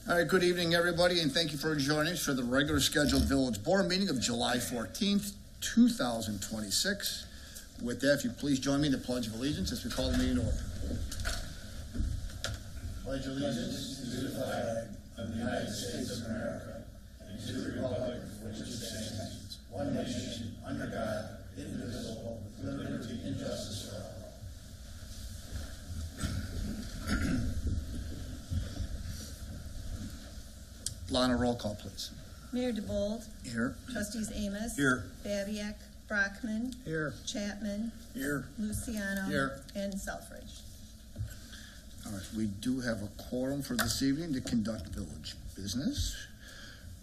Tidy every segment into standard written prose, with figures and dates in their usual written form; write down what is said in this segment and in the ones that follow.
All right, good evening, everybody, and thank you for joining us for the regular scheduled Village Board meeting of July 14th, 2026. With that, if you please join me in the Pledge of Allegiance as we call the meeting to order. Pledge allegiance to the flag of the United States of America and to the republic for which it stands, one nation, under God, indivisible, with liberty and justice for all. Lana, roll call, please. Mayor DeBold. Here. Trustees Amos. Here. Babiak. Brockman. Here. Chapman. Here. Luciano. Here. And Selfridge. All right, we do have a quorum for this evening to conduct village business.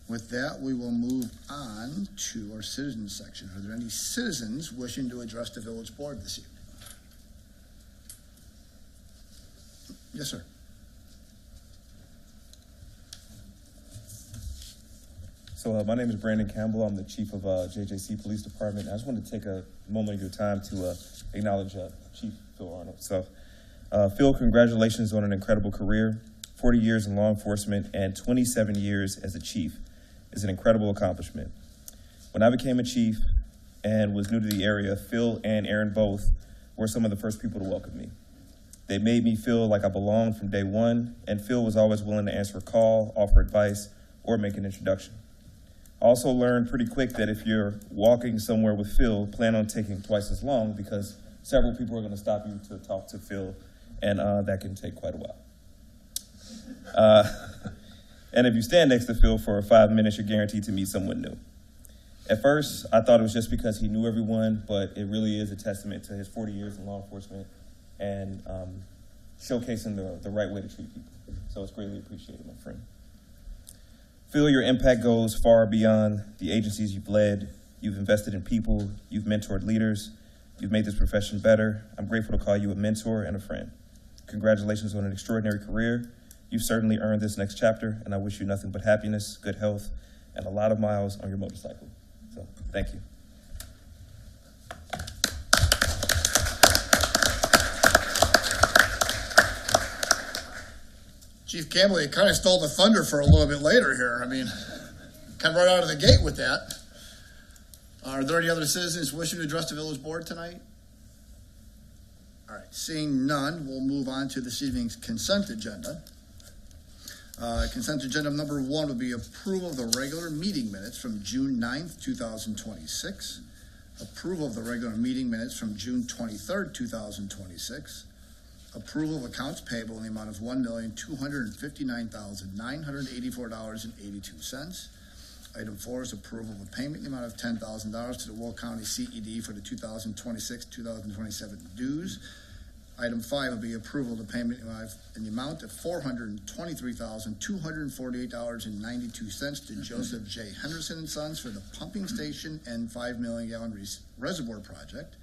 With that, we will move on to our citizens section. Are there any citizens wishing to address the village board this evening? Yes, sir. So my name is Brandon Campbell. I'm the chief of JJC Police Department. I just wanted to take a moment of your time to acknowledge Chief Phil Arnold. So Phil, congratulations on an incredible career. 40 years in law enforcement and 27 years as a chief is an incredible accomplishment. When I became a chief and was new to the area, Phil and Aaron both were some of the first people to welcome me. They made me feel like I belonged from day one, and Phil was always willing to answer a call, offer advice, or make an introduction. I also learned pretty quick that if you're walking somewhere with Phil, plan on taking twice as long because several people are going to stop you to talk to Phil, and that can take quite a while. And if you stand next to Phil for 5 minutes, you're guaranteed to meet someone new. At first, I thought it was just because he knew everyone, but it really is a testament to his 40 years in law enforcement and showcasing the right way to treat people. So it's greatly appreciated, my friend. Phil, your impact goes far beyond the agencies you've led. You've invested in people, you've mentored leaders, you've made this profession better. I'm grateful to call you a mentor and a friend. Congratulations on an extraordinary career. You've certainly earned this next chapter, and I wish you nothing but happiness, good health, and a lot of miles on your motorcycle. So, thank you. Chief Campbell, you kind of stole the thunder for a little bit later here. I mean, kind of right out of the gate with that. Are there any other citizens wishing to address the village board tonight? All right, seeing none, we'll move on to this evening's consent agenda. Consent agenda number 1 will be approval of the regular meeting minutes from June 9th, 2026. Approval of the regular meeting minutes from June 23rd, 2026. Approval of accounts payable in the amount of $1,259,984.82. Item 4 is approval of a payment in the amount of $10,000 to the Will County CED for the 2026-2027 dues. Item 5 will be approval of the payment in the amount of $423,248.92 to Joseph J. Henderson and Sons for the pumping station and 5 million gallon reservoir project.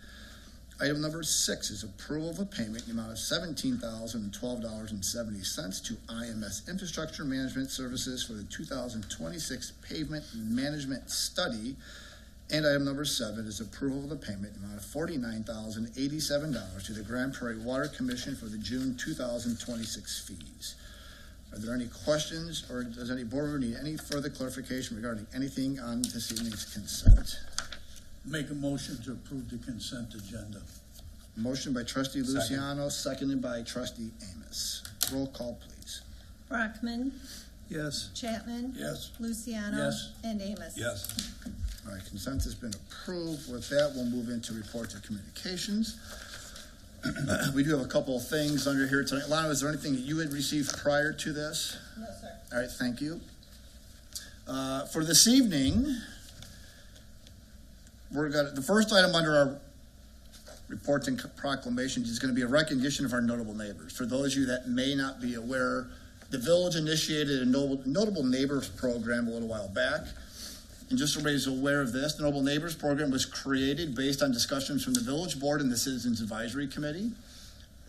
Item number 6 is approval of a payment in the amount of $17,012.70 to IMS Infrastructure Management Services for the 2026 pavement management study. And item number 7 is approval of the payment in the amount of $49,087 to the Grand Prairie Water Commission for the June 2026 fees. Are there any questions, or does any board member need any further clarification regarding anything on this evening's consent? Make a motion to approve the consent agenda. Motion by trustee Luciano, seconded by trustee Amos. Roll call, please. Brockman. Yes. Chapman. Yes. Luciano. Yes. And Amos. Yes. All right, consent has been approved. With that, we'll move into reports of communications. We do have a couple of things under here tonight. Lana, is there anything that you had received prior to this? No, sir. All right, thank you. For this evening, the first item under our reports and proclamations is going to be a recognition of our notable neighbors. For those of you that may not be aware, the village initiated a notable neighbors program a little while back. And just so everybody's aware of this, the Notable Neighbors Program was created based on discussions from the Village Board and the Citizens Advisory Committee.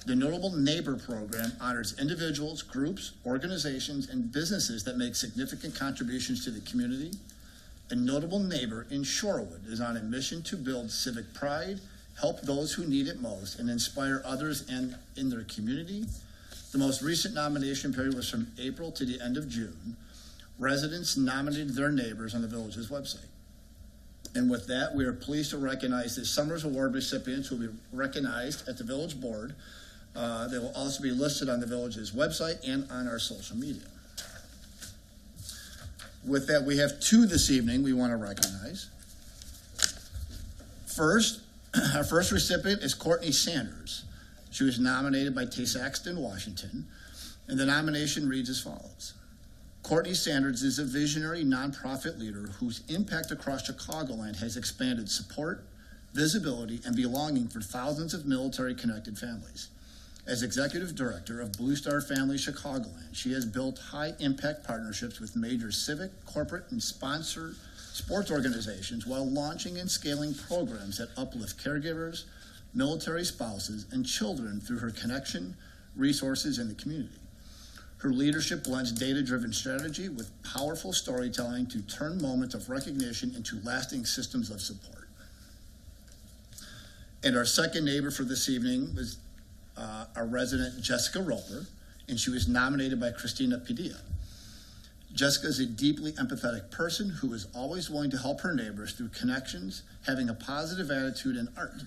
The Notable Neighbor Program honors individuals, groups, organizations, and businesses that make significant contributions to the community. A notable neighbor in Shorewood is on a mission to build civic pride, help those who need it most, and inspire others in their community. The most recent nomination period was from April to the end of June. Residents nominated their neighbors on the village's website. And with that, we are pleased to recognize this summer's award recipients who will be recognized at the village board. They will also be listed on the village's website and on our social media. With that, we have two this evening we want to recognize. First, our first recipient is Courtney Sanders. She was nominated by Tay-Saxton, Washington, and the nomination reads as follows. Courtney Sanders is a visionary nonprofit leader whose impact across Chicagoland has expanded support, visibility, and belonging for thousands of military-connected families. As executive director of Blue Star Family Chicagoland, she has built high-impact partnerships with major civic, corporate, and sponsored sports organizations while launching and scaling programs that uplift caregivers, military spouses, and children through her connection, resources, and the community. Her leadership blends data-driven strategy with powerful storytelling to turn moments of recognition into lasting systems of support. And our second neighbor for this evening was our resident Jessica Roper, and she was nominated by Christina Padilla. Jessica is a deeply empathetic person who is always willing to help her neighbors through connections, having a positive attitude, and art.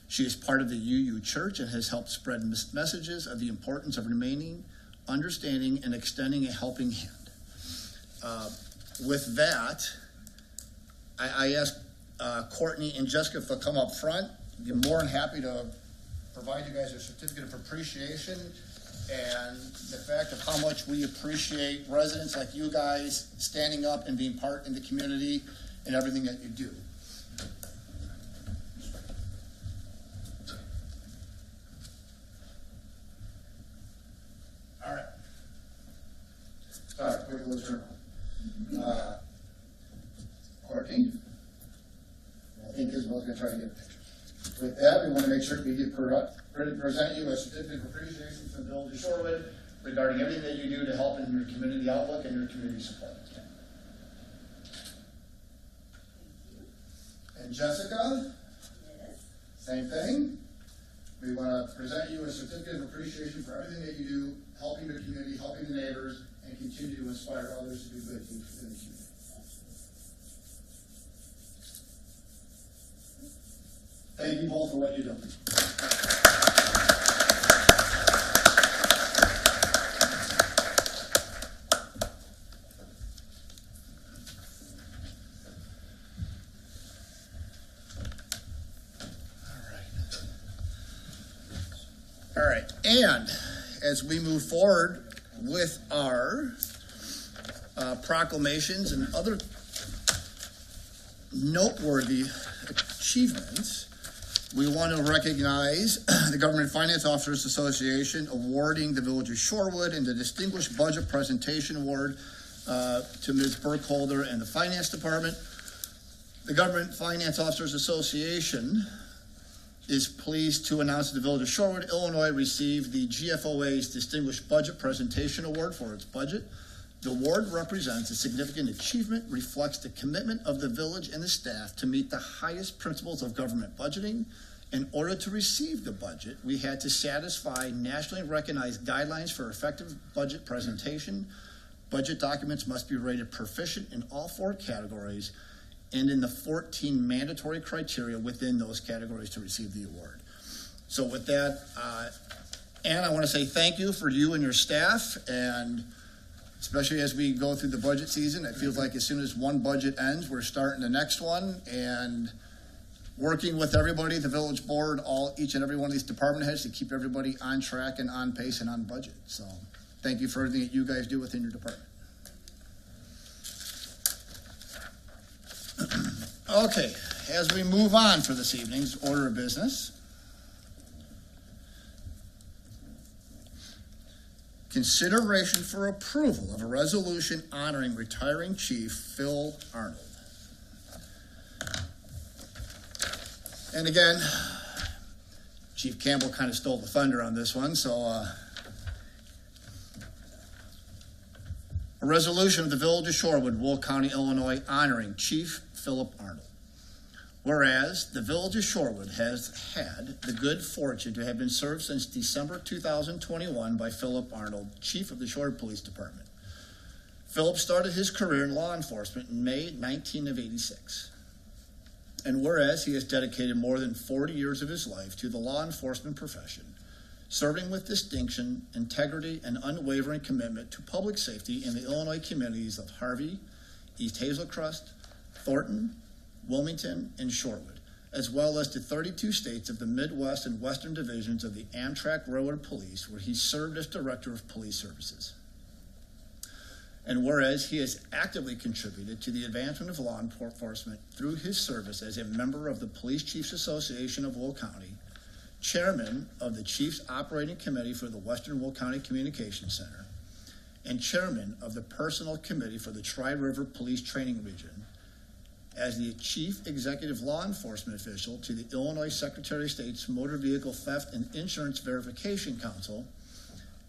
She is part of the UU Church and has helped spread messages of the importance of remaining, understanding, and extending a helping hand. With that, I asked Courtney and Jessica if they'll come up front. I'd be more than happy to provide you guys a certificate of appreciation and the fact of how much we appreciate residents like you guys standing up and being part in the community and everything that you do. All right. All right, quick little turn. Courtney, I think Isabel's going to try to get a picture. With that, we want to make sure we present you a certificate of appreciation from the village of Shorewood regarding everything that you do to help in your community outlook and your community support. And Jessica, Yes. same thing. We want to present you a certificate of appreciation for everything that you do, helping your community, helping the neighbors, and continue to inspire others to do good things within the community. Thank you both for what you're doing. All right, and as we move forward with our proclamations and other noteworthy achievements, we want to recognize the Government Finance Officers Association awarding the Village of Shorewood and the Distinguished Budget Presentation Award to Ms. Burkholder and the Finance Department. The Government Finance Officers Association is pleased to announce that the Village of Shorewood, Illinois, received the GFOA's Distinguished Budget Presentation Award for its budget. The award represents a significant achievement, reflects the commitment of the village and the staff to meet the highest principles of government budgeting. In order to receive the budget, we had to satisfy nationally recognized guidelines for effective budget presentation. Budget documents must be rated proficient in all 4 categories and in the 14 mandatory criteria within those categories to receive the award. So with that, Ann, I want to say thank you for you and your staff, and especially as we go through the budget season, it feels like as soon as one budget ends, we're starting the next one, and working with everybody, the village board, each and every one of these department heads to keep everybody on track and on pace and on budget. So thank you for everything that you guys do within your department. Okay, as we move on for this evening's order of business, consideration for approval of a resolution honoring retiring Chief Phil Arnold. And again, Chief Campbell kind of stole the thunder on this one, so a resolution of the Village of Shorewood, Will County, Illinois, honoring Chief Philip Arnold. Whereas the Village of Shorewood has had the good fortune to have been served since December 2021 by Philip Arnold, Chief of the Shorewood Police Department. Philip started his career in law enforcement in May 1986. And whereas he has dedicated more than 40 years of his life to the law enforcement profession, serving with distinction, integrity, and unwavering commitment to public safety in the Illinois communities of Harvey, East Hazelcrest, Thornton, Wilmington, and Shorewood, as well as to 32 states of the Midwest and Western divisions of the Amtrak Railroad Police, where he served as Director of Police Services. And whereas he has actively contributed to the advancement of law enforcement through his service as a member of the Police Chiefs Association of Will County, Chairman of the Chiefs Operating Committee for the Western Will County Communications Center, and Chairman of the Personnel Committee for the Tri-River Police Training Region, as the Chief Executive Law Enforcement Official to the Illinois Secretary of State's Motor Vehicle Theft and Insurance Verification Council,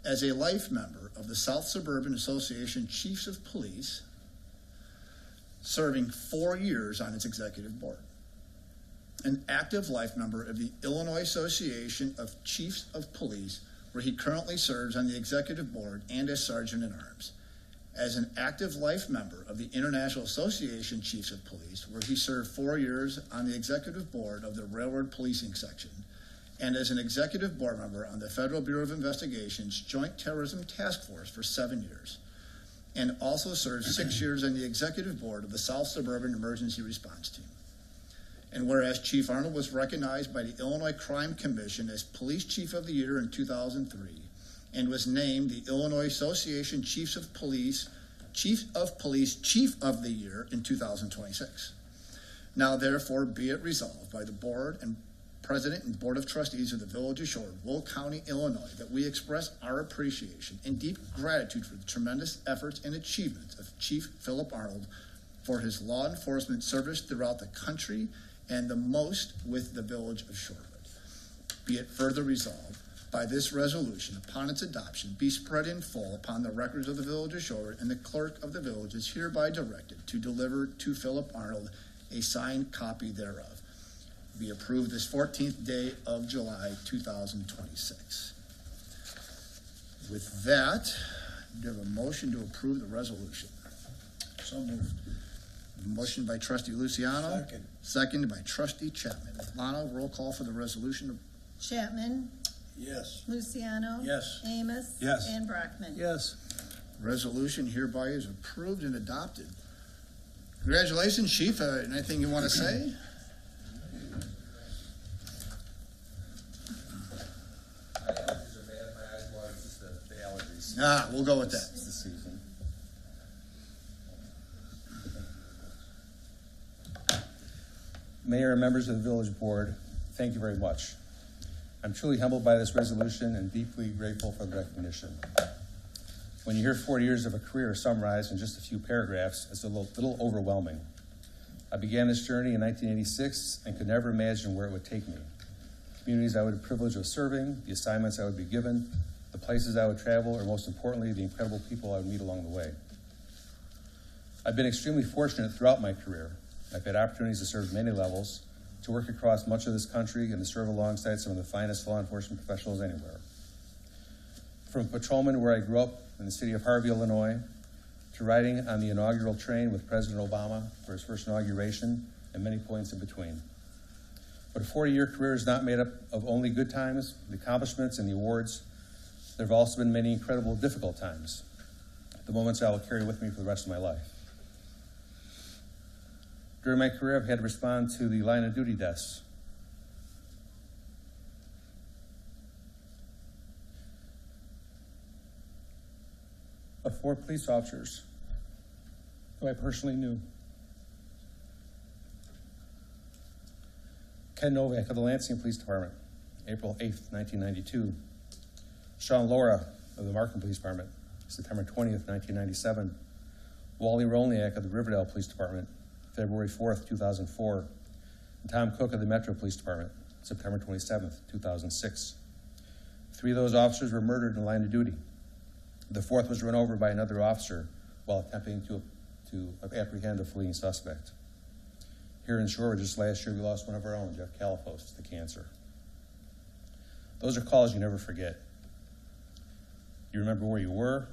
as a life member of the South Suburban Association Chiefs of Police, serving 4 years on its executive board. An active life member of the Illinois Association of Chiefs of Police, where he currently serves on the executive board and as Sergeant at Arms. As an active life member of the International Association Chiefs of Police, where he served 4 years on the executive board of the Railroad Policing Section, and as an executive board member on the Federal Bureau of Investigation's Joint Terrorism Task Force for 7 years, and also served 6 years on the executive board of the South Suburban Emergency Response Team. And whereas Chief Arnold was recognized by the Illinois Crime Commission as Police Chief of the Year in 2003, and was named the Illinois Association Chief of Police Chief of the Year in 2026. Now therefore be it resolved by the Board and President and Board of Trustees of the Village of Shorewood, Will County, Illinois, that we express our appreciation and deep gratitude for the tremendous efforts and achievements of Chief Philip Arnold for his law enforcement service throughout the country and the most with the Village of Shorewood. Be it further resolved by this resolution, upon its adoption, be spread in full upon the records of the Village of Shorewood, and the clerk of the village is hereby directed to deliver to Philip Arnold a signed copy thereof. Be approved this 14th day of July, 2026. With that, do you have a motion to approve the resolution? So moved. Motion by Trustee Luciano. Second. Seconded by Trustee Chapman. Lana, roll call for the resolution. Chapman. Yes. Luciano. Yes. Amos. Yes. And Brockman. Yes. Resolution hereby is approved and adopted. Congratulations, Chief. Anything you want to say? We'll go with that. It's the season. Mayor and members of the Village Board, thank you very much. I'm truly humbled by this resolution and deeply grateful for the recognition. When you hear 40 years of a career summarized in just a few paragraphs, it's a little overwhelming. I began this journey in 1986 and could never imagine where it would take me. The communities I would have the privilege of serving, the assignments I would be given, the places I would travel, or most importantly, the incredible people I would meet along the way. I've been extremely fortunate throughout my career. I've had opportunities to serve many levels, to work across much of this country, and to serve alongside some of the finest law enforcement professionals anywhere. From patrolman where I grew up in the city of Harvey, Illinois, to riding on the inaugural train with President Obama for his first inauguration, and many points in between. But a 40-year career is not made up of only good times, the accomplishments, and the awards. There have also been many incredible, difficult times, the moments I will carry with me for the rest of my life. During my career, I've had to respond to the line of duty deaths. Of 4 police officers who I personally knew. Ken Novak of the Lansing Police Department, April 8th, 1992. Sean Laura of the Markham Police Department, September 20th, 1997. Wally Rolniak of the Riverdale Police Department, February 4th, 2004. And Tom Cook of the Metro Police Department, September 27th, 2006. 3 of those officers were murdered in the line of duty. The 4th was run over by another officer while attempting to apprehend a fleeing suspect. Here in Shorewood, just last year, we lost one of our own, Jeff Califos, to cancer. Those are calls you never forget. You remember where you were.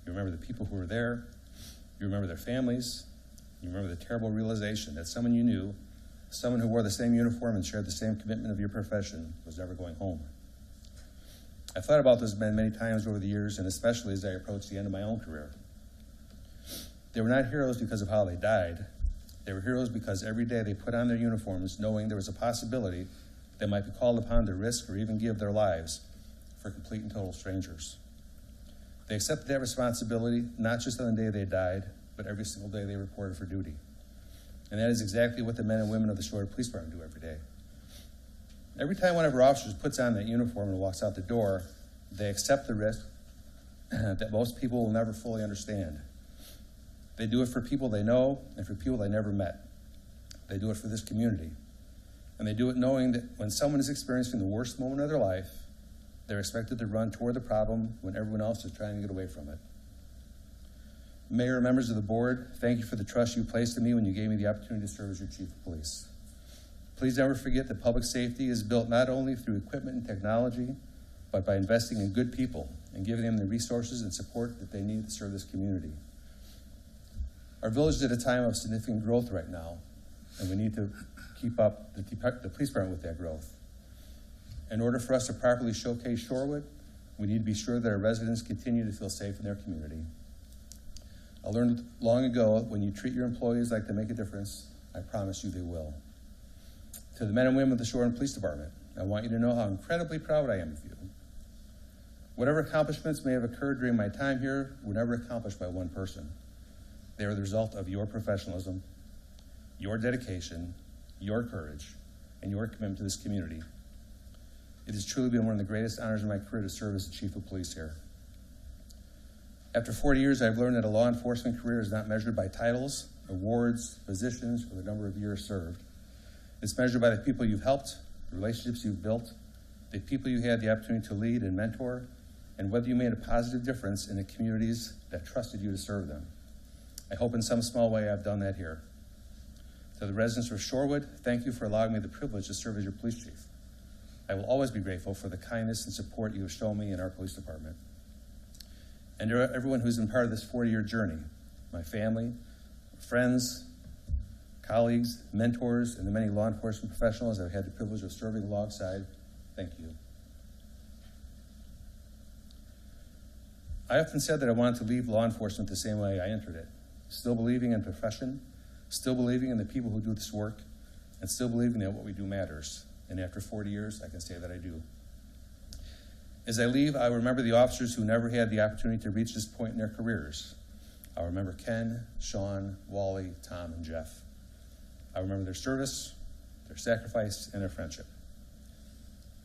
You remember the people who were there. You remember their families. You remember the terrible realization that someone you knew, someone who wore the same uniform and shared the same commitment of your profession, was never going home. I've thought about those men many times over the years, and especially as I approach the end of my own career. They were not heroes because of how they died. They were heroes because every day they put on their uniforms knowing there was a possibility they might be called upon to risk or even give their lives for complete and total strangers. They accepted that responsibility not just on the day they died, but every single day they reported for duty. And that is exactly what the men and women of the Shorewood Police Department do every day. Every time one of our officers puts on that uniform and walks out the door, they accept the risk that most people will never fully understand. They do it for people they know and for people they never met. They do it for this community. And they do it knowing that when someone is experiencing the worst moment of their life, they're expected to run toward the problem when everyone else is trying to get away from it. Mayor and members of the board, thank you for the trust you placed in me when you gave me the opportunity to serve as your chief of police. Please never forget that public safety is built not only through equipment and technology, but by investing in good people and giving them the resources and support that they need to serve this community. Our village is at a time of significant growth right now, and we need to keep up the police department with that growth. In order for us to properly showcase Shorewood, we need to be sure that our residents continue to feel safe in their community. I learned long ago, when you treat your employees like they make a difference, I promise you they will. To the men and women of the Shorewood Police Department, I want you to know how incredibly proud I am of you. Whatever accomplishments may have occurred during my time here were never accomplished by one person. They are the result of your professionalism, your dedication, your courage, and your commitment to this community. It has truly been one of the greatest honors of my career to serve as the chief of police here. After 40 years, I've learned that a law enforcement career is not measured by titles, awards, positions, or the number of years served. It's measured by the people you've helped, the relationships you've built, the people you had the opportunity to lead and mentor, and whether you made a positive difference in the communities that trusted you to serve them. I hope in some small way I've done that here. To the residents of Shorewood, thank you for allowing me the privilege to serve as your police chief. I will always be grateful for the kindness and support you have shown me in our police department. And to everyone who's been part of this 40-year journey, my family, friends, colleagues, mentors, and the many law enforcement professionals I've had the privilege of serving alongside, thank you. I often said that I wanted to leave law enforcement the same way I entered it, still believing in profession, still believing in the people who do this work, and still believing that what we do matters. And after 40 years, I can say that I do. As I leave, I remember the officers who never had the opportunity to reach this point in their careers. I remember Ken, Sean, Wally, Tom, and Jeff. I remember their service, their sacrifice, and their friendship.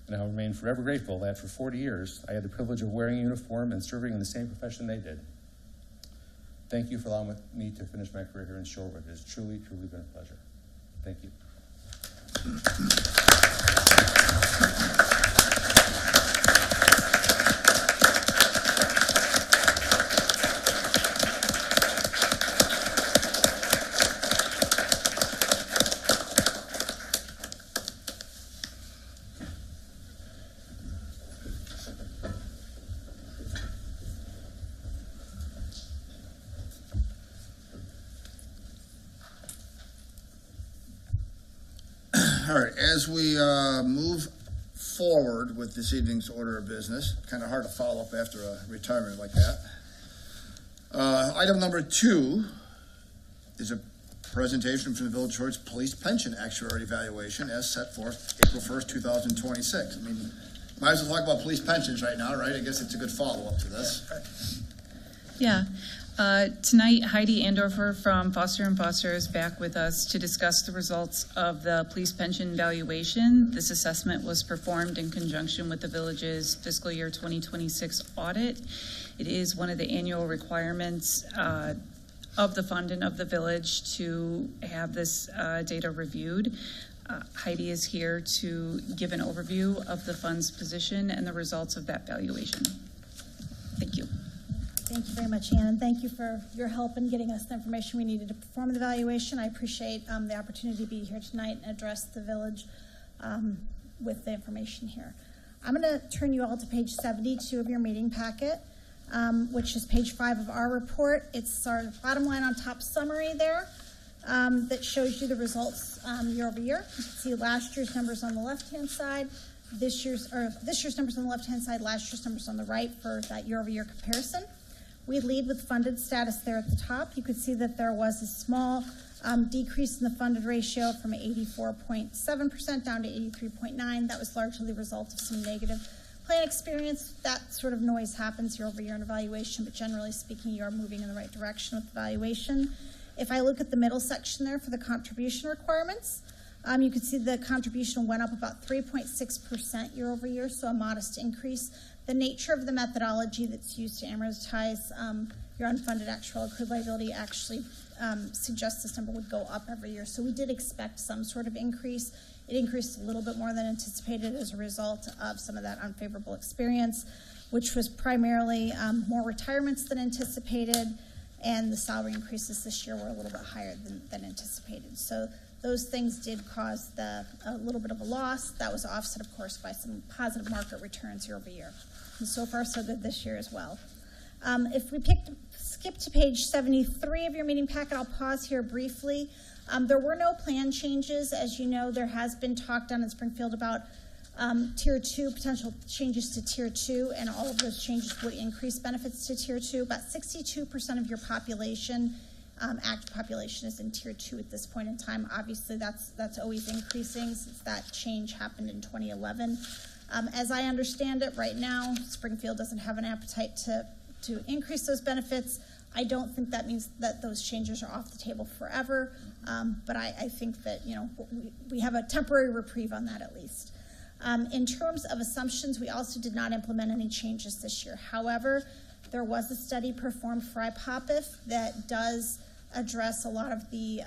And I remain forever grateful that for 40 years, I had the privilege of wearing a uniform and serving in the same profession they did. Thank you for allowing me to finish my career here in Shorewood. It has truly, truly been a pleasure. Thank you. All right, as we move forward with this evening's order of business, kind of hard to follow up after a retirement like that. Item number 2 is a presentation from the Village Shorewood's Police Pension Actuary Evaluation as set forth April 1st, 2026. I mean, might as well talk about police pensions right now, right? I guess it's a good follow-up to this. Yeah. Tonight, Heidi Andorfer from Foster & Foster is back with us to discuss the results of the police pension valuation. This assessment was performed in conjunction with the village's fiscal year 2026 audit. It is one of the annual requirements of the fund and of the village to have this data reviewed. Heidi is here to give an overview of the fund's position and the results of that valuation. Thank you. Thank you very much, Ann, and thank you for your help in getting us the information we needed to perform the evaluation. I appreciate the opportunity to be here tonight and address the village with the information here. I'm going to turn you all to page 72 of your meeting packet, which is page 5 of our report. It's our bottom line on top summary there that shows you the results year over year. You can see last year's numbers on the left-hand side, this year's numbers on the left-hand side, last year's numbers on the right for that year-over-year comparison. We lead with funded status there at the top. You could see that there was a small decrease in the funded ratio from 84.7% down to 83.9%. That was largely the result of some negative plan experience. That sort of noise happens year over year in evaluation, but generally speaking, you are moving in the right direction with evaluation. If I look at the middle section there for the contribution requirements, you can see the contribution went up about 3.6% year over year, so a modest increase. The nature of the methodology that's used to amortize your unfunded actual accrued liability actually suggests this number would go up every year. So we did expect some sort of increase. It increased a little bit more than anticipated as a result of some of that unfavorable experience, which was primarily more retirements than anticipated, and the salary increases this year were a little bit higher than anticipated. So those things did cause a little bit of a loss. That was offset, of course, by some positive market returns year over year. And so far, so good this year as well. If we skip to page 73 of your meeting packet, I'll pause here briefly. There were no plan changes. As you know, there has been talk down in Springfield about Tier 2, potential changes to Tier 2, and all of those changes would increase benefits to Tier 2. About 62% of your population, active population, is in Tier 2 at this point in time. Obviously, that's always increasing since that change happened in 2011. As I understand it, right now, Springfield doesn't have an appetite to increase those benefits. I don't think that means that those changes are off the table forever, but I think that we have a temporary reprieve on that at least. In terms of assumptions, we also did not implement any changes this year. However, there was a study performed for IPOPIF that does address a lot of the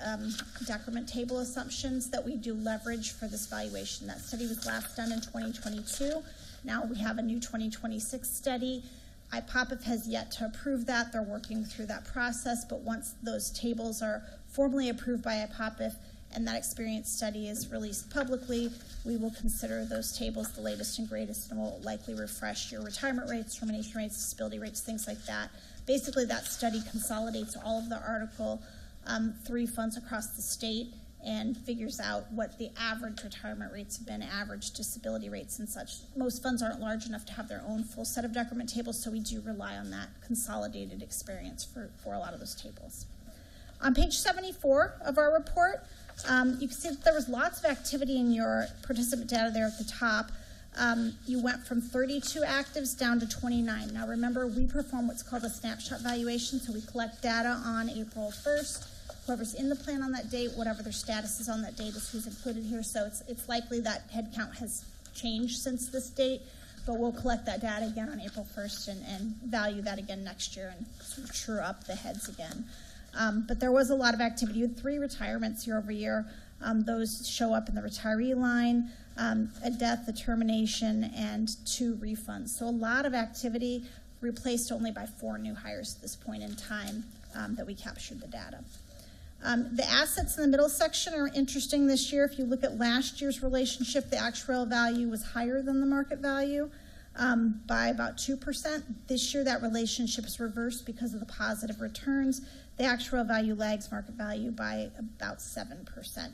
decrement table assumptions that we do leverage for this valuation. That study was last done in 2022. Now we have a new 2026 study. IPOPIF has yet to approve that. They're working through that process, but once those tables are formally approved by IPOPIF and that experience study is released publicly, we will consider those tables the latest and greatest, and will likely refresh your retirement rates, termination rates, disability rates, things like that. Basically, that study consolidates all of the Article 3 funds across the state and figures out what the average retirement rates have been, average disability rates and such. Most funds aren't large enough to have their own full set of decrement tables, so we do rely on that consolidated experience for a lot of those tables. On page 74 of our report, you can see that there was lots of activity in your participant data there at the top. You went from 32 actives down to 29. Now remember, we perform what's called a snapshot valuation, so we collect data on April 1st. Whoever's in the plan on that date, whatever their status is on that date is who's included here. So it's likely that head count has changed since this date, but we'll collect that data again on April 1st and value that again next year and sort of true up the heads again. But there was a lot of activity. You had 3 retirements year over year. Those show up in the retiree line, a death, a termination, and 2 refunds. So a lot of activity, replaced only by 4 new hires at this point in time that we captured the data. The assets in the middle section are interesting this year. If you look at last year's relationship, the actuarial value was higher than the market value by about 2%. This year, that relationship is reversed because of the positive returns. The actuarial value lags market value by about 7%.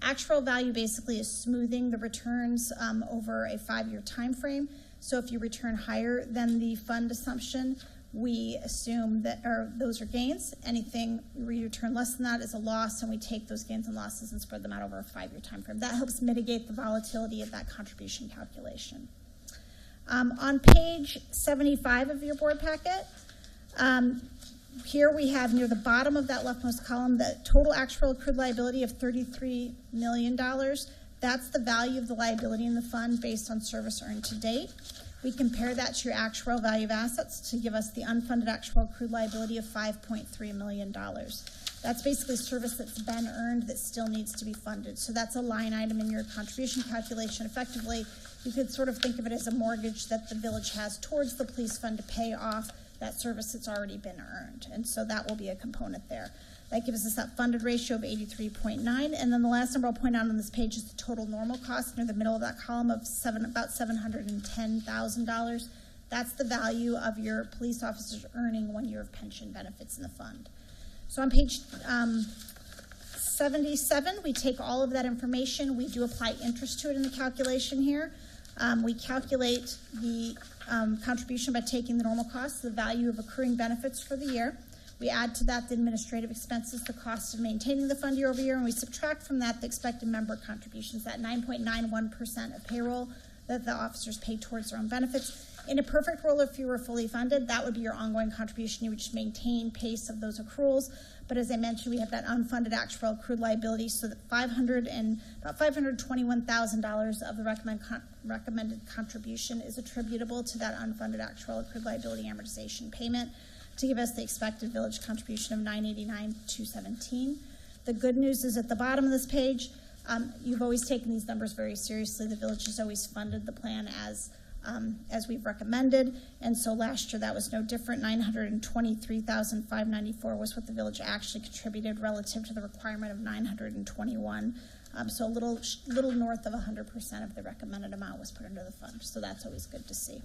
Actuarial value basically is smoothing the returns over a 5-year time frame. So if you return higher than the fund assumption, we assume that those are gains. Anything we return less than that is a loss, and we take those gains and losses and spread them out over a 5-year time frame. That helps mitigate the volatility of that contribution calculation. On page 75 of your board packet, here we have near the bottom of that leftmost column the total actual accrued liability of $33 million. That's the value of the liability in the fund based on service earned to date. We compare that to your actual value of assets to give us the unfunded actual accrued liability of $5.3 million. That's basically service that's been earned that still needs to be funded. So that's a line item in your contribution calculation. Effectively, you could sort of think of it as a mortgage that the village has towards the police fund to pay off that service that's already been earned. And so that will be a component there. That gives us that funded ratio of 83.9. And then the last number I'll point out on this page is the total normal cost near the middle of that column of about $710,000. That's the value of your police officers earning 1 year of pension benefits in the fund. So on page 77, we take all of that information. We do apply interest to it in the calculation here. We calculate the contribution by taking the normal costs, the value of accruing benefits for the year. We add to that the administrative expenses, the cost of maintaining the fund year over year, and we subtract from that the expected member contributions, that 9.91% of payroll that the officers pay towards their own benefits. In a perfect world, if you were fully funded, that would be your ongoing contribution. You would just maintain pace of those accruals. But as I mentioned, we have that unfunded actual accrued liability, so that about $521,000 of the recommended contribution is attributable to that unfunded actual accrued liability amortization payment to give us the expected village contribution of $989,217. The good news is at the bottom of this page, you've always taken these numbers very seriously. The village has always funded the plan as we've recommended, and so last year that was no different. $923,594 was what the village actually contributed relative to the requirement of $921. So a little north of 100% of the recommended amount was put into the fund, so that's always good to see.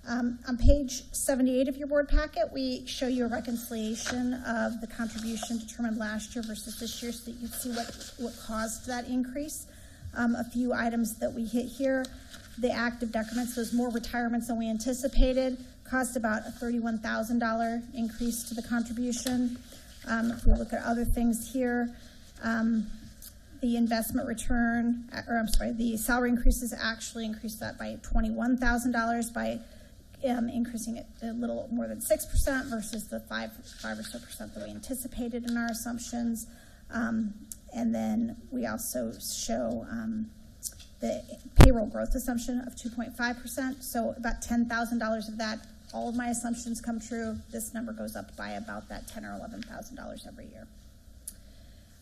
On page 78 of your board packet, we show you a reconciliation of the contribution determined last year versus this year so that you can see what caused that increase. A few items that we hit here. The active decrements, those more retirements than we anticipated, cost about a $31,000 increase to the contribution. If we look at other things here, the investment return, the salary increases actually increased that by $21,000 by increasing it a little more than 6% versus the 5 or so percent that we anticipated in our assumptions. And then we also show the payroll growth assumption of 2.5%. So about $10,000 of that, all of my assumptions come true. This number goes up by about that $10,000 or $11,000 every year.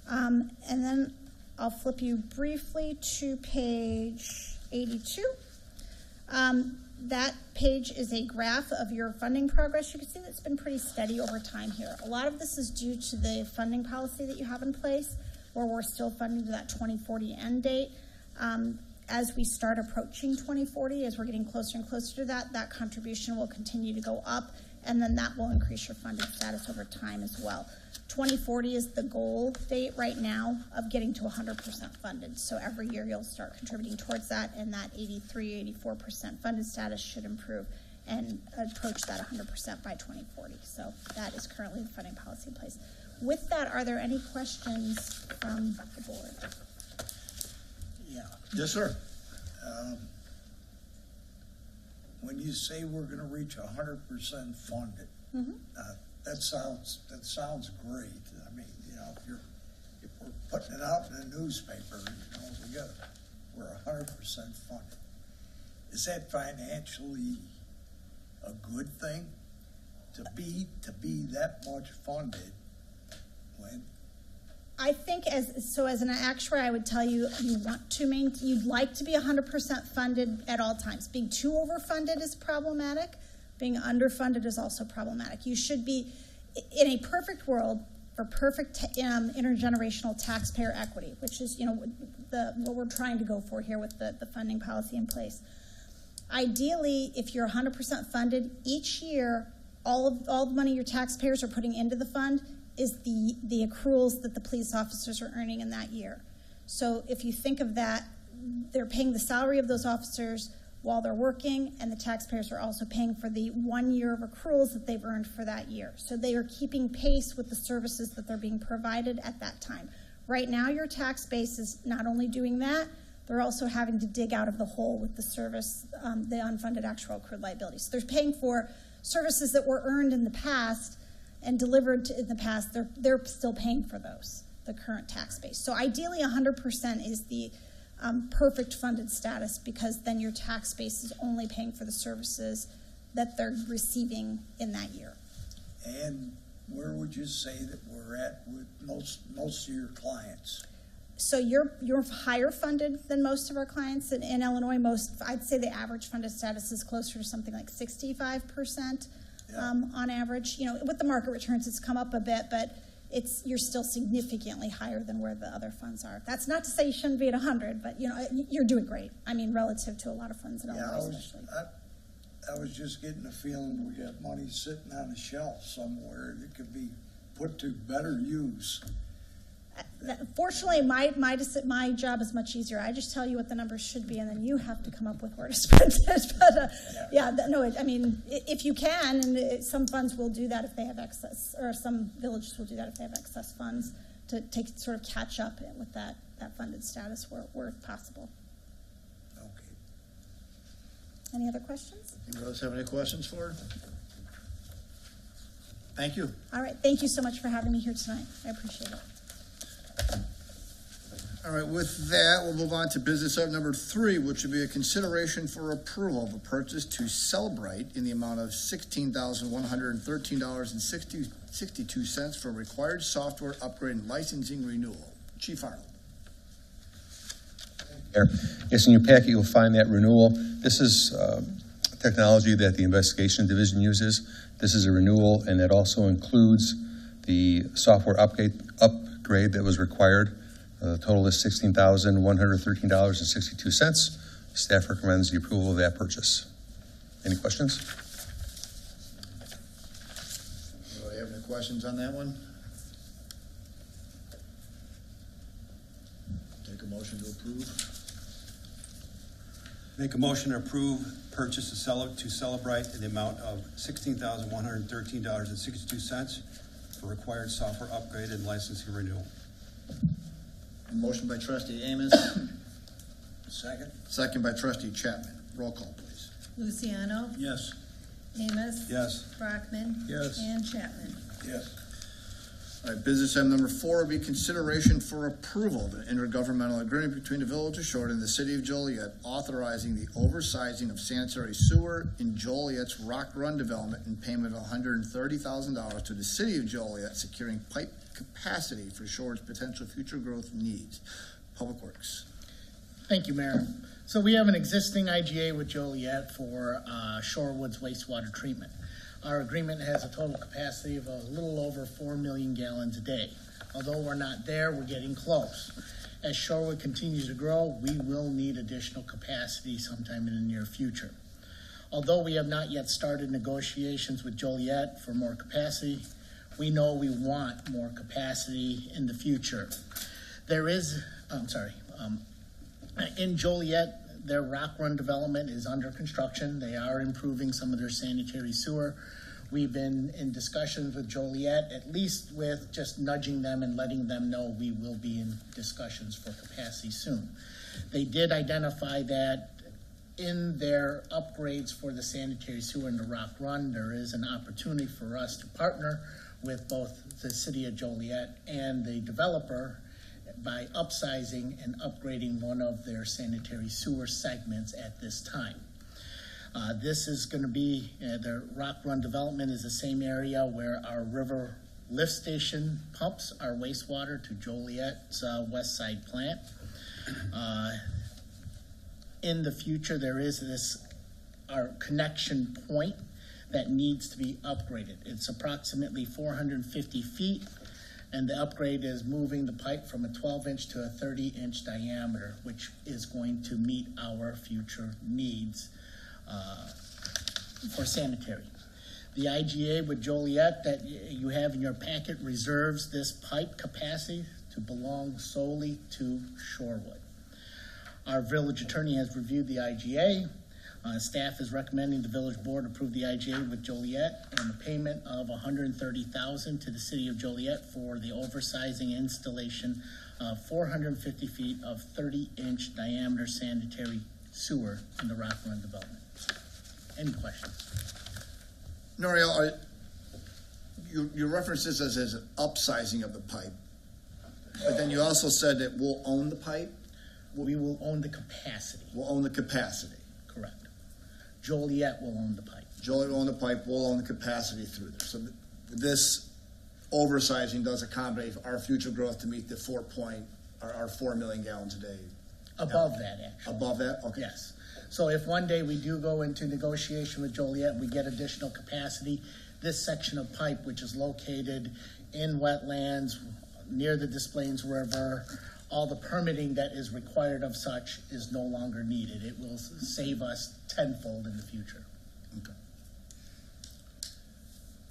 And then I'll flip you briefly to page 82. That page is a graph of your funding progress. You can see that's been pretty steady over time here. A lot of this is due to the funding policy that you have in place, where we're still funding to that 2040 end date. As we start approaching 2040, as we're getting closer and closer to that, that contribution will continue to go up, and then that will increase your funding status over time as well. 2040 is the goal date right now of getting to 100% funded. So every year you'll start contributing towards that, and that 84% funded status should improve and approach that 100% by 2040. So that is currently the funding policy in place. With that, are there any questions from the board? Yeah. Yes, sir. When you say we're gonna reach 100% funded, that sounds great. I mean, if we're putting it out in the newspaper, we're 100% funded. Is that financially a good thing to be that much funded when? I think as an actuary, I would tell you you'd like to be 100% funded at all times. Being too overfunded is problematic. Being underfunded is also problematic. You should be, in a perfect world, for perfect intergenerational taxpayer equity, which is what we're trying to go for here with the funding policy in place. Ideally, if you're 100% funded, each year, all the money your taxpayers are putting into the fund is the accruals that the police officers are earning in that year. So if you think of that, they're paying the salary of those officers while they're working, and the taxpayers are also paying for the 1 year of accruals that they've earned for that year. So they are keeping pace with the services that they're being provided at that time. Right now, your tax base is not only doing that, they're also having to dig out of the hole with the service, the unfunded actual accrued liabilities. So they're paying for services that were earned in the past and delivered in the past. They're still paying for those, the current tax base. So ideally, 100% is the perfect funded status, because then your tax base is only paying for the services that they're receiving in that year. And where would you say that we're at with most of your clients? So you're higher funded than most of our clients in Illinois. I'd say the average funded status is closer to something like 65%. Yeah. on average. You know, with the market returns, it's come up a bit, but you're still significantly higher than where the other funds are. That's not to say you shouldn't be at 100, but, you know, you're doing great. I mean, relative to a lot of funds in Yeah, Illinois especially. I was just getting a feeling we got money sitting on a shelf somewhere that could be put to better use. Fortunately, my job is much easier. I just tell you what the numbers should be, and then you have to come up with where to spend it. But I mean, if you can, and some funds will do that if they have excess, or some villages will do that if they have excess funds to sort of catch up with that funded status where possible. Okay. Any other questions? Anybody else have any questions for her? Thank you. All right. Thank you so much for having me here tonight. I appreciate it. All right, with that, we'll move on to business item number 3, which would be a consideration for approval of a purchase to Cellbrite in the amount of $16,113.62 for required software upgrade and licensing renewal. Chief Arnold. Yes, in your packet, you'll find that renewal. This is technology that the investigation division uses. This is a renewal, and it also includes the software upgrade that was required. The total is $16,113.62. Staff recommends the approval of that purchase. Any questions? Anybody have any questions on that one? Take a motion to approve. Make a motion to approve purchase to Celebrite in the amount of $16,113.62 for required software upgrade and licensing renewal. A motion by trustee Amos, Second? second by trustee Chapman. Roll call, please. Luciano, Yes. Amos. Yes. Brockman. Yes. And Chapman. Yes. All right, business item number 4 will be consideration for approval of an intergovernmental agreement between the Village of Shorewood and the City of Joliet authorizing the oversizing of sanitary sewer in Joliet's Rock Run development in payment of $130,000 to the City of Joliet, securing pipe capacity for Shorewood's potential future growth needs. Public Works. Thank you, Mayor. So we have an existing IGA with Joliet for Shorewood's wastewater treatment. Our agreement has a total capacity of a little over 4 million gallons a day. Although we're not there, we're getting close. As Shorewood continues to grow, we will need additional capacity sometime in the near future. Although we have not yet started negotiations with Joliet for more capacity, we know we want more capacity in the future. In Joliet, their Rock Run development is under construction. They are improving some of their sanitary sewer. We've been in discussions with Joliet, at least with just nudging them and letting them know we will be in discussions for capacity soon. They did identify that in their upgrades for the sanitary sewer in the Rock Run, there is an opportunity for us to partner with both the City of Joliet and the developer by upsizing and upgrading one of their sanitary sewer segments at this time. This is going to be, the Rock Run development is the same area where our river lift station pumps our wastewater to Joliet's west side plant. In the future, there is our connection point that needs to be upgraded. It's approximately 450 feet. And the upgrade is moving the pipe from a 12-inch to a 30-inch diameter, which is going to meet our future needs for sanitary. The IGA with Joliet that you have in your packet reserves this pipe capacity to belong solely to Shorewood. Our village attorney has reviewed the IGA. Staff is recommending the village board approve the IGA with Joliet and the payment of $130,000 to the City of Joliet for the oversizing installation of 450 feet of 30-inch diameter sanitary sewer in the Rock Run development. Any questions? Noriel, you referenced this as an upsizing of the pipe, but then you also said that we'll own the pipe? We will own the capacity. We'll own the capacity. Correct. Joliet will own the pipe. Joliet will own the pipe, we'll own the capacity through there. So this oversizing does accommodate our future growth to meet the 4 million gallons a day. Above that, actually. Above that? Okay. Yes. So if one day we do go into negotiation with Joliet, we get additional capacity, this section of pipe, which is located in wetlands near the Des Plaines River, all the permitting that is required of such is no longer needed. It will save us tenfold in the future. Okay.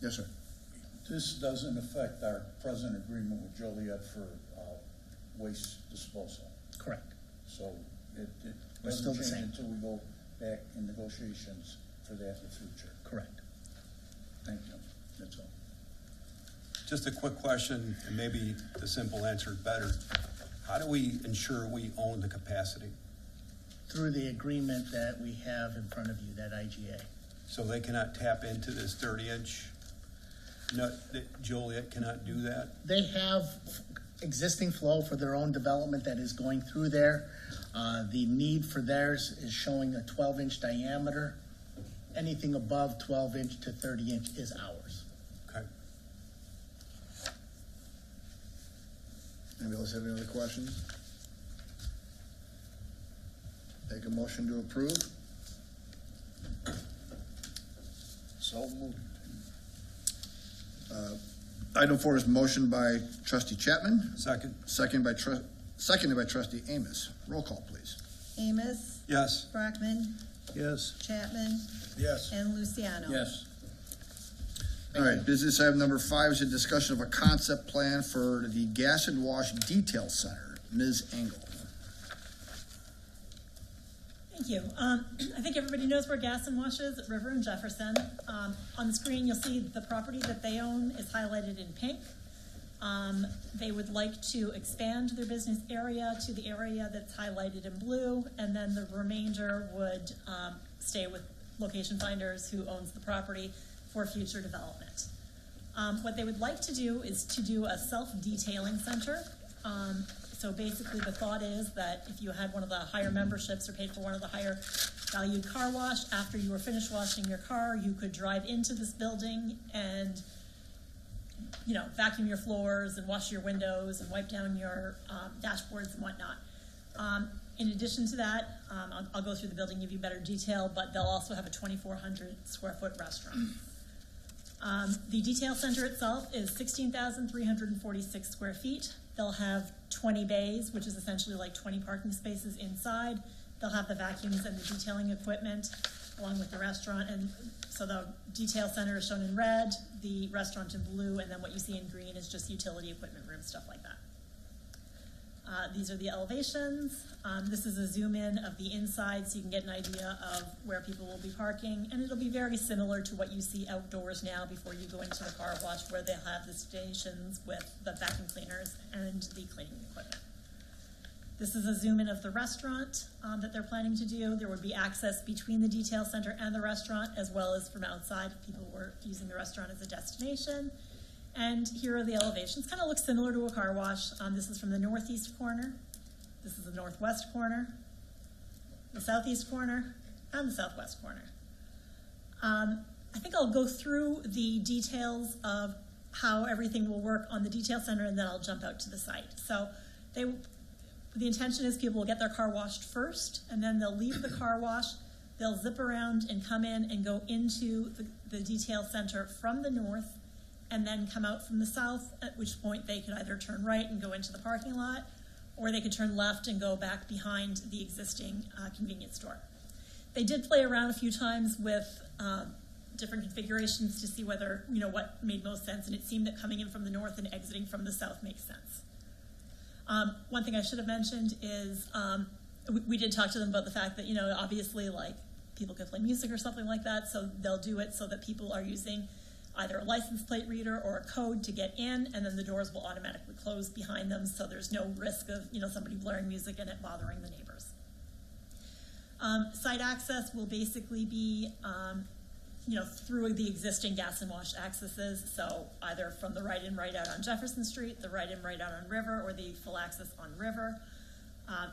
Yes, sir. This doesn't affect our present agreement with Joliet for waste disposal. Correct. So it We're still doesn't the change same. until we go back in negotiations for that in the future. Correct. Thank you. That's all. Just a quick question, and maybe the simple answer is better. How do we ensure we own the capacity? Through the agreement that we have in front of you, that IGA. So they cannot tap into this 30-inch? No, that Joliet cannot do that? They have existing flow for their own development that is going through there. The need for theirs is showing a 12-inch diameter. Anything above 12-inch to 30-inch is ours. Okay. Anybody else have any other questions? Take a motion to approve. So moved. Item 4 is motion by trustee Chapman, Second? seconded by trustee Amos. Roll call, please. Amos, Yes. Brockman, Yes. Chapman, Yes. and Luciano. Yes. All right, business item number 5 is a discussion of a concept plan for the Gas and Wash Detail Center. Ms. Engel. Thank you. I think everybody knows where Gas and Wash is at River and Jefferson. On the screen, you'll see the property that they own is highlighted in pink. They would like to expand their business area to the area that's highlighted in blue, and then the remainder would stay with Location Finders, who owns the property, for future development. What they would like to do is to do a self-detailing center. So basically the thought is that if you had one of the higher memberships or paid for one of the higher valued car wash, after you were finished washing your car, you could drive into this building and, you know, vacuum your floors and wash your windows and wipe down your dashboards and whatnot. In addition to that, I'll go through the building, give you better detail, but they'll also have a 2,400 square foot restaurant. The detail center itself is 16,346 square feet. They'll have 20 bays, which is essentially like 20 parking spaces inside. They'll have the vacuums and the detailing equipment along with the restaurant. And so the detail center is shown in red, the restaurant in blue, and then what you see in green is just utility equipment room, stuff like that. These are the elevations. This is a zoom in of the inside so you can get an idea of where people will be parking. And it'll be very similar to what you see outdoors now before you go into the car wash, where they'll have the stations with the vacuum cleaners and the cleaning equipment. This is a zoom in of the restaurant that they're planning to do. There would be access between the detail center and the restaurant, as well as from outside if people were using the restaurant as a destination. And here are the elevations. Kind of looks similar to a car wash. This is from the northeast corner. This is the northwest corner, the southeast corner, and the southwest corner. I think I'll go through the details of how everything will work on the detail center, and then I'll jump out to the site. So the intention is people will get their car washed first, and then they'll leave the car wash. They'll zip around and come in and go into the detail center from the north, and then come out from the south, at which point they could either turn right and go into the parking lot, or they could turn left and go back behind the existing convenience store. They did play around a few times with different configurations to see whether, you know, what made most sense, and it seemed that coming in from the north and exiting from the south makes sense. One thing I should have mentioned is we did talk to them about the fact that, you know, obviously, like, people could play music or something like that, so they'll do it so that people are using either a license plate reader or a code to get in, and then the doors will automatically close behind them, so there's no risk of, you know, somebody blaring music and it bothering the neighbors. Site access will basically be, you know, through the existing gas and wash accesses, so either from the right in, right out on Jefferson Street, the right in, right out on River, or the full access on River.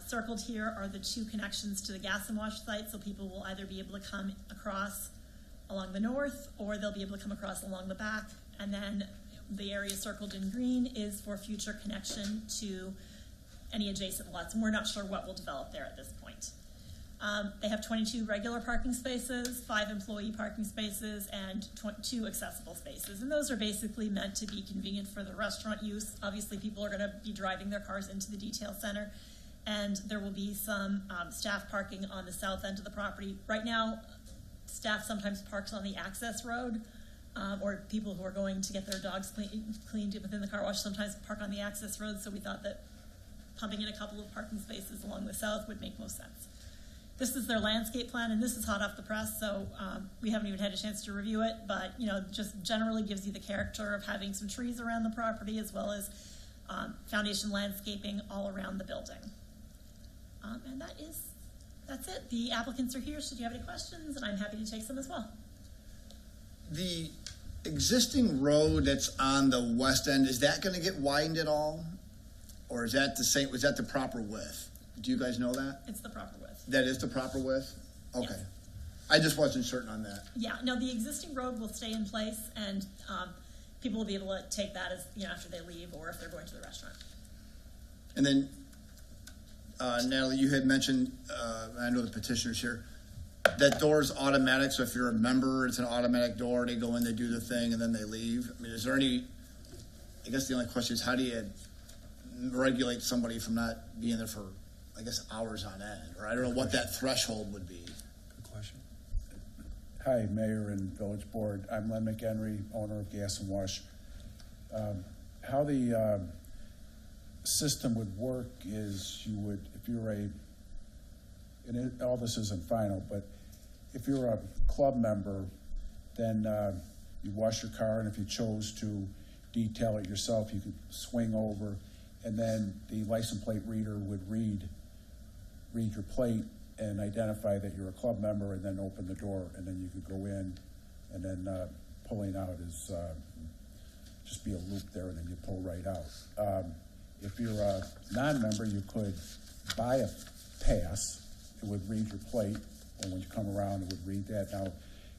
Circled here are the two connections to the gas and wash site, so people will either be able to come across along the north, or they'll be able to come across along the back. And then the area circled in green is for future connection to any adjacent lots, and we're not sure what will develop there at this point. They have 22 regular parking spaces, 5 employee parking spaces, and 2 accessible spaces. And those are basically meant to be convenient for the restaurant use. Obviously, people are going to be driving their cars into the detail center. And there will be some staff parking on the south end of the property. Right now, staff sometimes parks on the access road, or people who are going to get their dogs cleaned within the car wash sometimes park on the access road. So we thought that pumping in a couple of parking spaces along the south would make most sense. This is their landscape plan, and this is hot off the press, so we haven't even had a chance to review it, but, you know, just generally gives you the character of having some trees around the property as well as foundation landscaping all around the building. And that's it. The applicants are here, should you have any questions, and I'm happy to take some as well. The existing road that's on the west end, is that gonna get widened at all? Or is that the proper width? Do you guys know that? It's the proper width. That is the proper width? Okay. Yes. I just wasn't certain on that. Yeah, no, the existing road will stay in place, and people will be able to take that as, you know, after they leave or if they're going to the restaurant. And then, Natalie, you had mentioned, I know the petitioner's here, that door's automatic, so if you're a member, it's an automatic door, they go in, they do the thing, and then they leave. I mean, is there any, I guess the only question is, how do you regulate somebody from not being there for, I guess, hours on end? Or I don't know what that threshold would be. Good question. Hi, Mayor and Village Board. I'm Len McHenry, owner of Gas and Wash. How the system would work is you would, if you're all this isn't final, but if you're a club member, then you wash your car, and if you chose to detail it yourself, you could swing over, and then the license plate reader would read your plate and identify that you're a club member, and then open the door, and then you could go in, and then pulling out is just be a loop there, and then you pull right out. If you're a non-member, you could buy a pass. It would read your plate, and when you come around, it would read that. Now,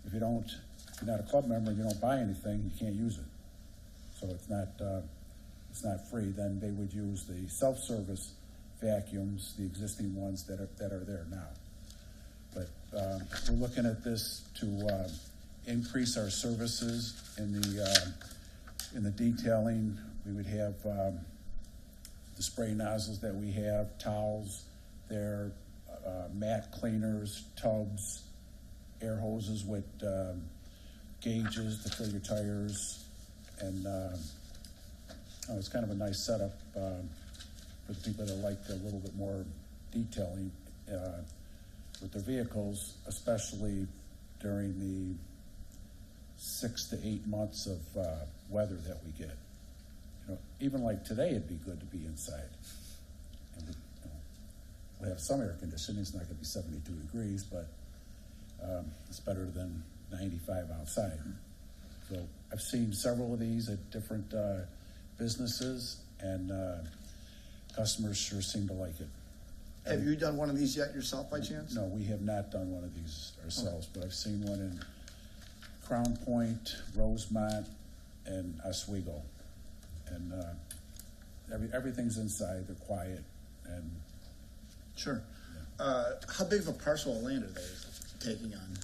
if you're not a club member, and you don't buy anything, you can't use it. So it's not free. Then they would use the self-service vacuums, the existing ones that are there now. But we're looking at this to increase our services in the detailing. We would have the spray nozzles that we have, towels, there, mat cleaners, tubs, air hoses with gauges to fill your tires, and it's kind of a nice setup for the people that like a little bit more detailing with their vehicles, especially during the 6 to 8 months of weather that we get. You know, even like today, it'd be good to be inside. And we have some air conditioning. It's not going to be 72 degrees, but it's better than 95 outside. So I've seen several of these at different businesses, and customers sure seem to like it. Have you done one of these yet yourself by chance? No, we have not done one of these ourselves, but I've seen one in Crown Point, Rosemont, and Oswego. And everything's inside, they're quiet, and Sure. How big of a parcel of land are they taking on?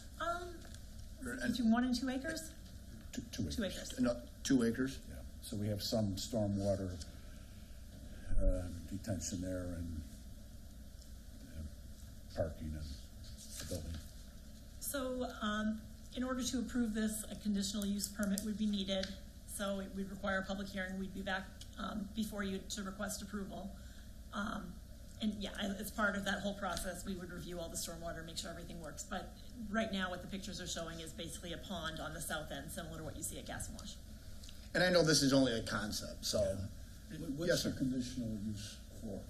Between 1 and 2 acres? 2 acres. 2 acres. No, 2 acres? Yeah, so we have some stormwater detention there, and parking and the building. So, in order to approve this, a conditional use permit would be needed. So it would require a public hearing. We'd be back before you to request approval. And yeah, as part of that whole process, we would review all the stormwater, make sure everything works. But right now, what the pictures are showing is basically a pond on the south end, similar to what you see at Gas and Wash. And I know this is only a concept, so. What's Yes, the sir. conditional use for?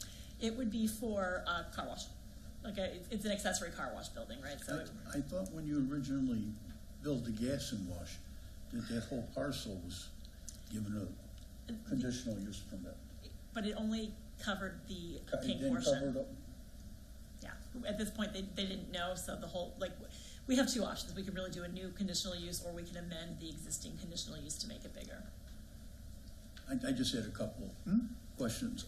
It would be for car wash. It's an accessory car wash building, right? So I thought when you originally built the Gas and Wash, that whole parcel was given a conditional use permit. but it only covered the It pink didn't portion. cover it up? Yeah, at this point, they didn't know, so the whole, we have 2 options. We could really do a new conditional use, or we can amend the existing conditional use to make it bigger. I just had a couple questions.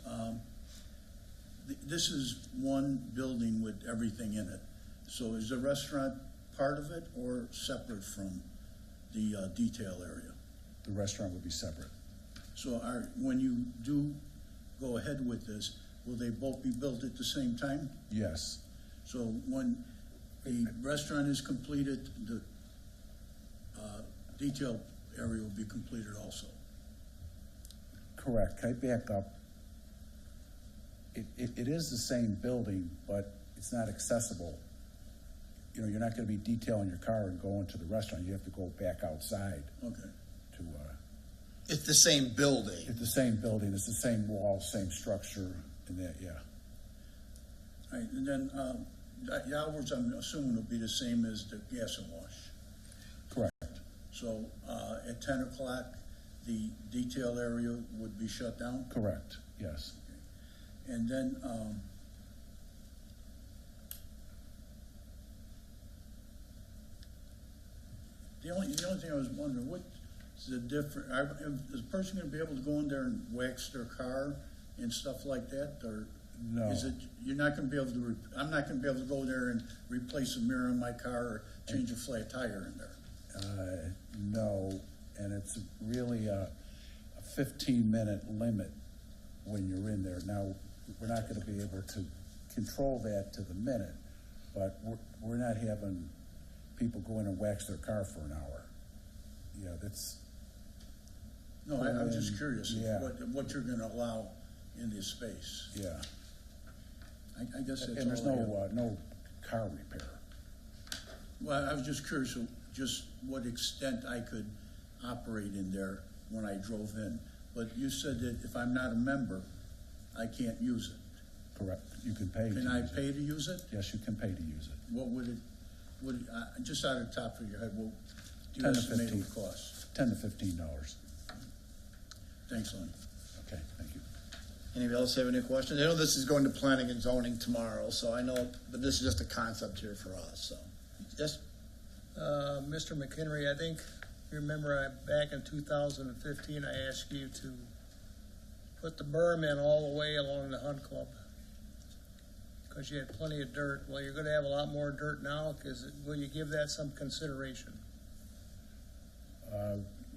This is one building with everything in it. So is the restaurant part of it or separate from the detail area? The restaurant would be separate. So when you do go ahead with this, will they both be built at the same time? Yes, So when the restaurant is completed, the detail area will be completed also? correct. Can I back up? It is the same building, but it's not accessible. You know, you're not gonna be detailing your car and going to the restaurant. You have to go back outside Okay. to, It's the same building. it's the same building, it's the same wall, same structure, and that, yeah. All right, and then the hours, I'm assuming, will be the same as the gas and wash. Correct. So at 10 o'clock, the detail area would be shut down? Correct, yes. And then, the only thing I was wondering, what's the difference, is a person gonna be able to go in there and wax their car and stuff like that, or? No. Is it, you're not gonna be able to, I'm not gonna be able to go there and replace a mirror in my car or change a flat tire in there? No, and it's really a 15-minute limit when you're in there. Now, we're not gonna be able to control that to the minute, but we're not having people go in and wax their car for an hour. Yeah, that's, No, I'm just curious, Yeah. what you're gonna allow in this space. yeah. I guess that's all. And there's I have. no car repair. Well, I was just curious, just what extent I could operate in there when I drove in. But you said that if I'm not a member, I can't use it. Correct. You can pay. Can to I use it. pay to use it? Yes, you can pay to use it. What would it, just out of the top of your head, what do you 10 to estimate it 15. would cost? $10 to $15. Thanks, Lonnie. Okay, thank you. Anybody else have any questions? I know this is going to planning and zoning tomorrow, so I know, but this is just a concept here for us, so. Yes, Mr. McHenry, I think, you remember back in 2015, I asked you to put the berm in all the way along the Hunt Club because you had plenty of dirt. Well, you're going to have a lot more dirt now. Will you give that some consideration?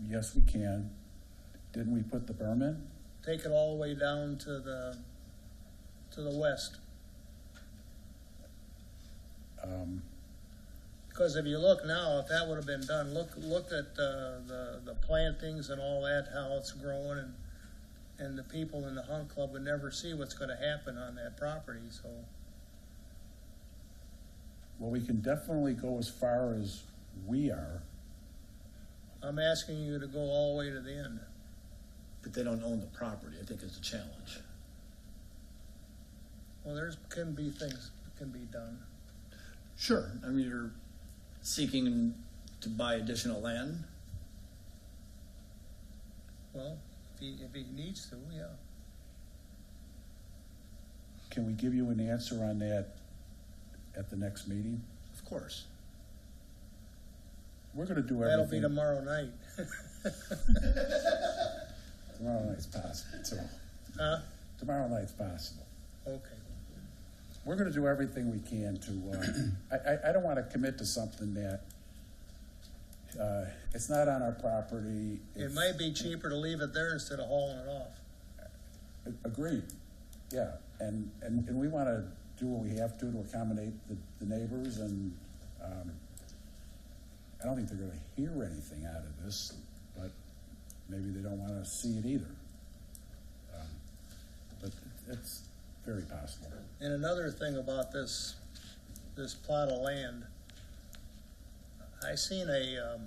Yes, we can. Didn't we put the berm in? Take it all the way down to the west. Because if you look now, if that would have been done, look at the plantings and all that, how it's growing, and the people in the Hunt Club would never see what's going to happen on that property. So Well, we can definitely go as far as we are. I'm asking you to go all the way to the end. but they don't own the property, I think is a challenge. Well, can be things that can be done. Sure, I mean, you're seeking to buy additional land. Well, if he needs to, yeah. Can we give you an answer on that at the next meeting? Of course. We're gonna do That'll everything. be tomorrow night. Tomorrow night's possible, too. Huh? Tomorrow night's possible. Okay. We're gonna do everything we can to, I don't wanna commit to something that, it's not on our property. It It's- might be cheaper to leave it there instead of hauling it off. Agreed, yeah, and we wanna do what we have to accommodate the neighbors, and, I don't think they're gonna hear anything out of this, but maybe they don't wanna see it either. But it's very possible. And another thing about this plot of land, I seen a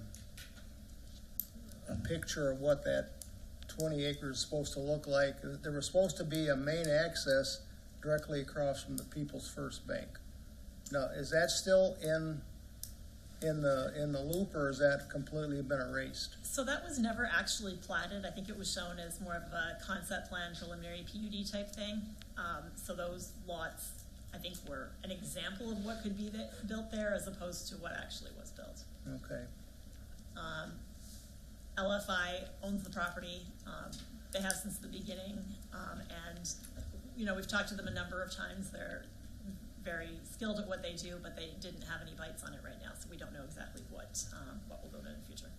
picture of what that 20 acres is supposed to look like. There was supposed to be a main access directly across from the People's First Bank. Now, is that still in the loop, or has that completely been erased? So that was never actually platted. I think it was shown as more of a concept plan, preliminary PUD type thing. So those lots, I think, were an example of what could be built there as opposed to what actually was built. Okay. LFI owns the property. They have since the beginning. And, we've talked to them a number of times. very skilled at what they do, but they didn't have any bites on it right now, so we don't know exactly what will go in the future.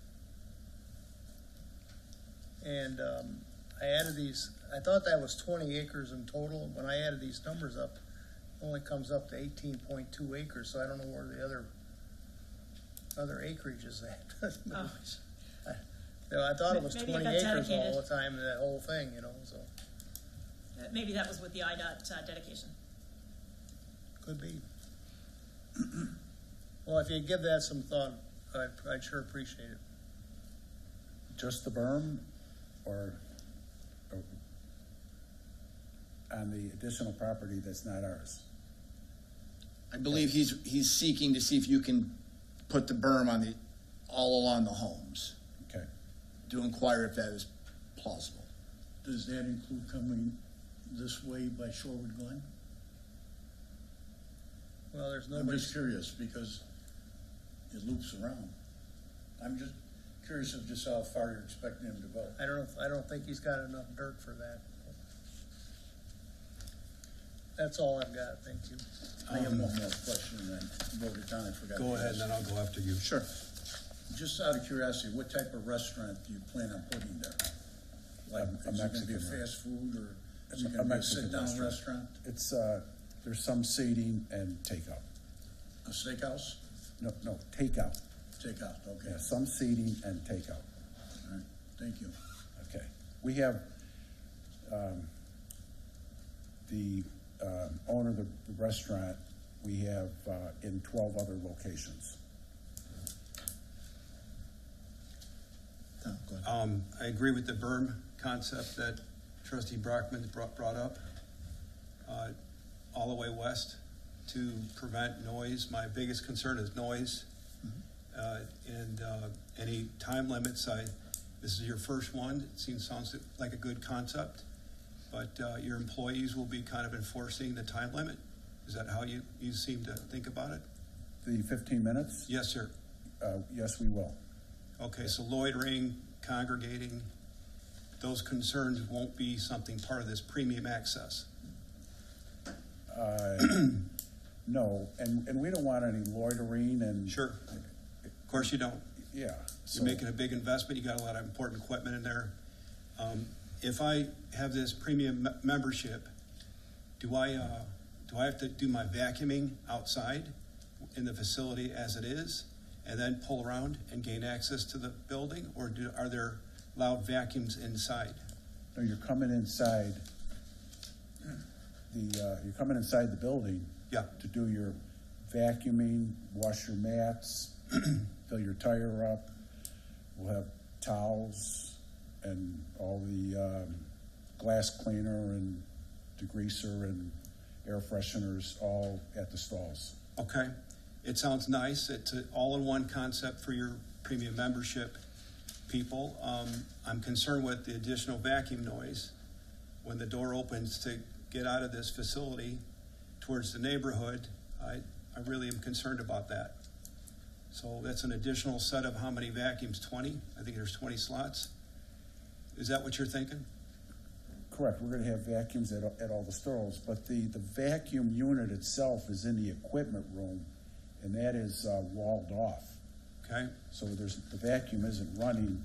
And I added these, I thought that was 20 acres in total. When I added these numbers up, it only comes up to 18.2 acres, so I don't know where the other acreage is at. Oh. I thought it was Maybe it 20 got acres all dedicated. the time, that whole thing, you know, so Maybe that was with the IDOT dedication. could be. Well, if you give that some thought, I'd sure appreciate it. Just the berm or on the additional property that's not ours? I believe he's seeking to see if you can put the berm on all along the homes, Okay. to inquire if that is plausible. Does that include coming this way by Shorewood Glen? Well, there's I'm nobody. just curious because it loops around. I'm just curious of just how far you're expecting him to go. I don't think he's got enough dirt for that. That's all I've got, thank you. I have one more question and then vote it down, I forgot. Go to ahead, ask. and then I'll go after you. Sure. Just out of curiosity, what type of restaurant do you plan on putting there? Like, A is it gonna be a Mexican fast food or is A it gonna be a Mexican sit-down restaurant? It's, there's some seating and takeout. A steakhouse? No, takeout. Takeout, okay. Yeah, some seating and takeout. All right, thank you. Okay. We have, the owner of the restaurant, we have in 12 other locations. Tom, go ahead. I agree with the berm concept that Trustee Brockman brought up, all the way west to prevent noise. My biggest concern is noise. And any time limits. This is your first one. It sounds like a good concept, but your employees will be kind of enforcing the time limit. Is that how you seem to think about it? The 15 minutes? Yes, sir. Yes, we will. Okay, so loitering, congregating, those concerns won't be something part of this premium access. No, and we don't want any loitering and. Sure. Of course you don't. Yeah. You're making a big investment. You got a lot of important equipment in there. If I have this premium membership, do I have to do my vacuuming outside in the facility as it is, and then pull around and gain access to the building, or are there loud vacuums inside? No, you're coming inside you're coming inside the building. Yeah. To do your vacuuming, wash your mats, fill your tire up. We'll have towels and all the glass cleaner and degreaser and air fresheners all at the stalls. Okay. It sounds nice. It's an all-in-one concept for your premium membership people. I'm concerned with the additional vacuum noise when the door opens to get out of this facility towards the neighborhood. I really am concerned about that. So that's an additional set of how many vacuums? 20? I think there's 20 slots. Is that what you're thinking? Correct. We're going to have vacuums at all the stalls, but the vacuum unit itself is in the equipment room, and that is walled off. Okay. So the vacuum isn't running.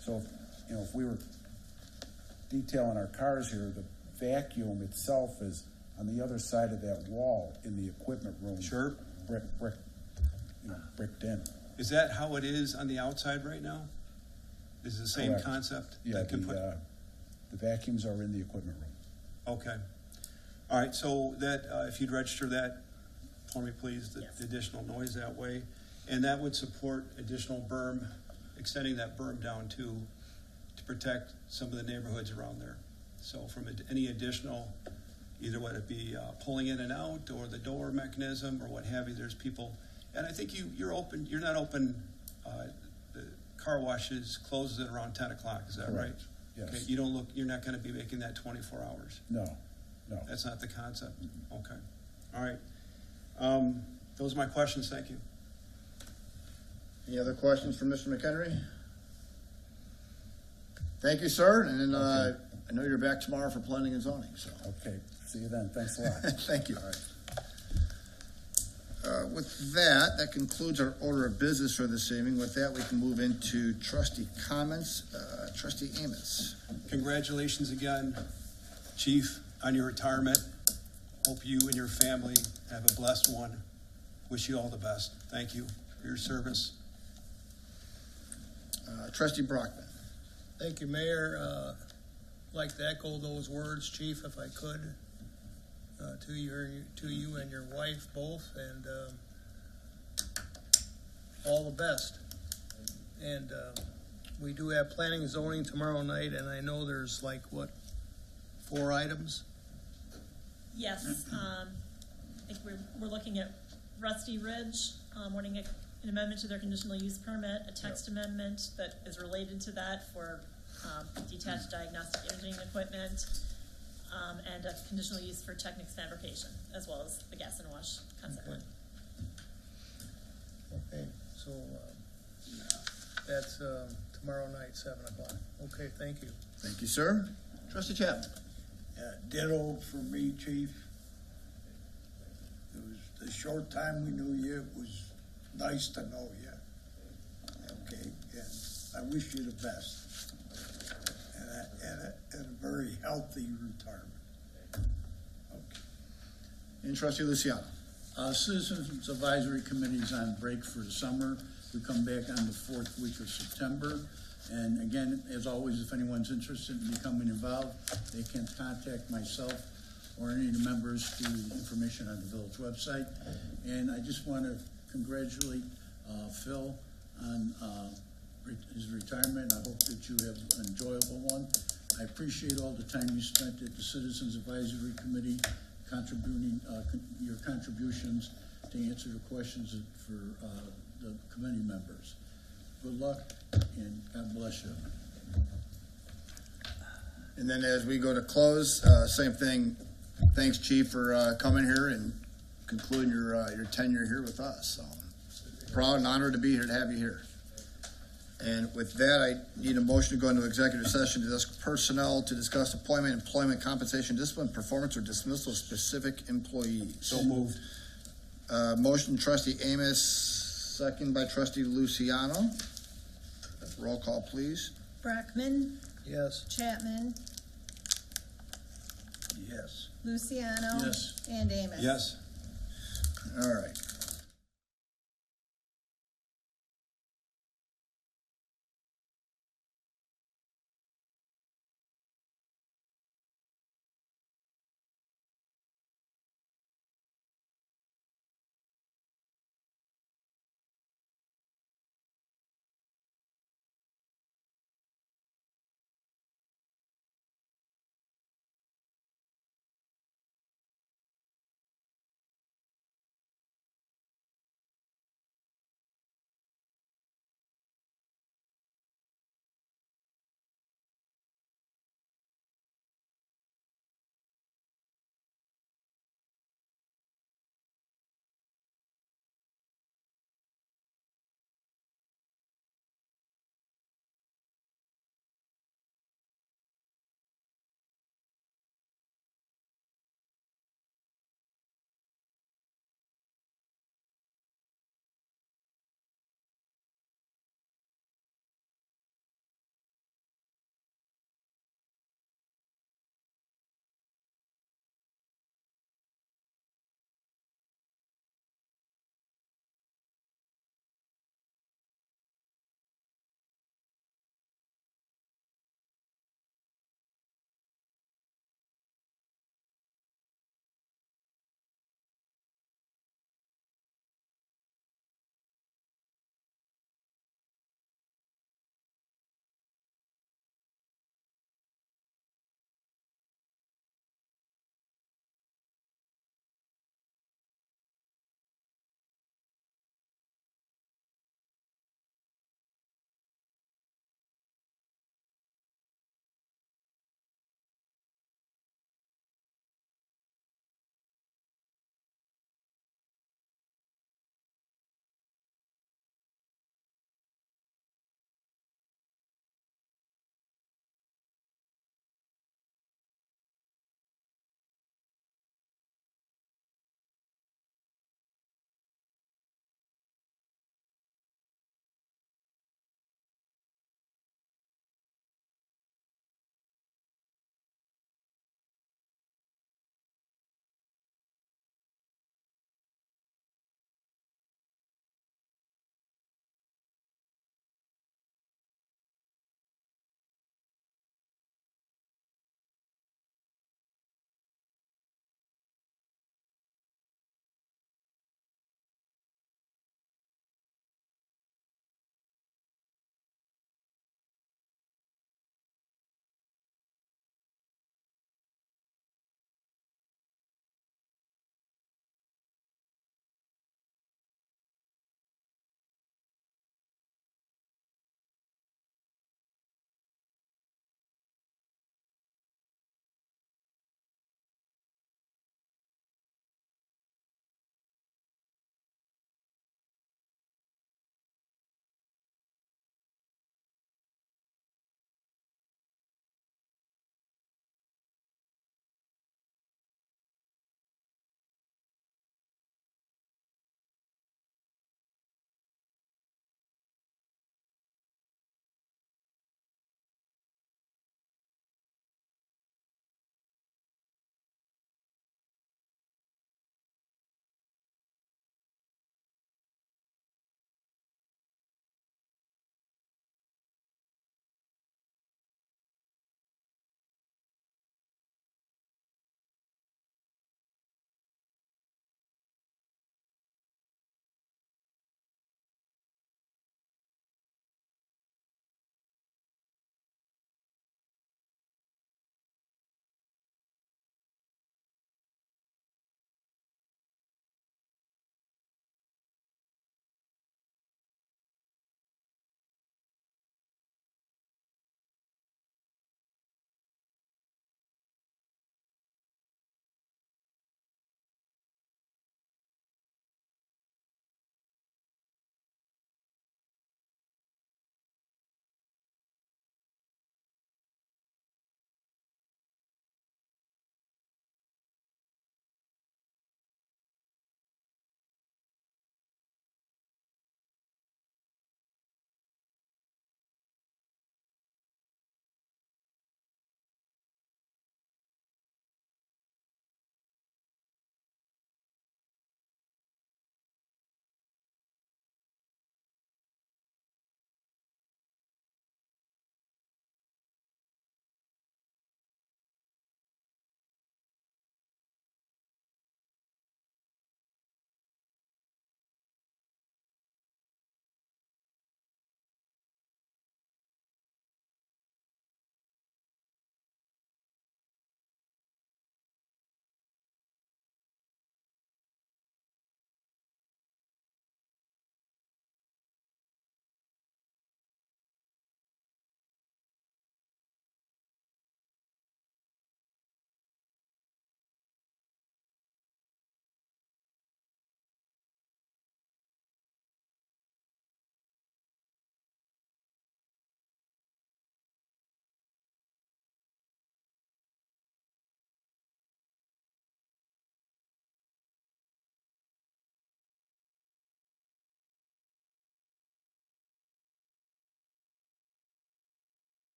So, if we were detailing our cars here, the vacuum itself is on the other side of that wall in the equipment room. Sure. Bricked in. Is that how it is on the outside right now? Is it the same Correct. concept? Yeah, that can put- the vacuums are in the equipment room. Okay. All right, so that, if you'd register that for me, please, the Yes. additional noise that way. And that would support additional berm, extending that berm down to protect some of the neighborhoods around there. So from any additional, either whether it be pulling in and out or the door mechanism or what have you, there's people. And I think you're not open, the car washes closes at around 10 o'clock, is that right? Correct. Yes. Okay, you're not going to be making that 24 hours. No. That's not the concept. Okay. All right. Those are my questions. Thank you. Any other questions for Mr. McHenry? Thank you, sir. And then I know you're back tomorrow for planning and zoning. So Okay. See you then. Thanks a lot. thank you. All right. With that, that concludes our order of business for this evening. With that, we can move into trustee comments. Trustee Amos. Congratulations again, Chief, on your retirement. Hope you and your family have a blessed one. Wish you all the best. Thank you for your service. Trustee Brockman. Thank you, Mayor. Like to echo those words, Chief, if I could, to you and your wife both, and all the best. And we do have planning and zoning tomorrow night, and I know there's 4 items. Yes, I think we're looking at Rusty Ridge, wanting an amendment to their conditional use permit, a text amendment that is related to that for detached diagnostic imaging equipment, and a conditional use for Technics fabrication, as well as the gas and wash concept. Okay, so that's tomorrow night, 7 o'clock. Okay, thank you. Thank you, sir. Trustee Chapman. Ditto for me, Chief. It was the short time we knew you, it was nice to know you. Okay, and I wish you the best. And a very healthy retirement. Okay. And Trustee Luciano. Citizens Advisory Committee's on break for the summer. We come back on the 4th week of September. And again, as always, if anyone's interested in becoming involved, they can contact myself or any of the members through information on the village website. And I just want to congratulate Phil on his retirement. I hope that you have an enjoyable one. I appreciate all the time you spent at the Citizens Advisory Committee, contributing your contributions to answer the questions for the committee members. Good luck and God bless you. And then as we go to close, same thing. Thanks, Chief, for coming here and concluding your tenure here with us. So, proud and honored to be here to have you here. And with that, I need a motion to go into executive session to discuss personnel, to discuss appointment, employment, compensation, discipline, performance, or dismissal of specific employees. So moved. Motion, Trustee Amos, second by Trustee Luciano. Roll call, please. Brockman, Yes. Chapman, Yes. Luciano. Yes. And Amos. Yes. All right.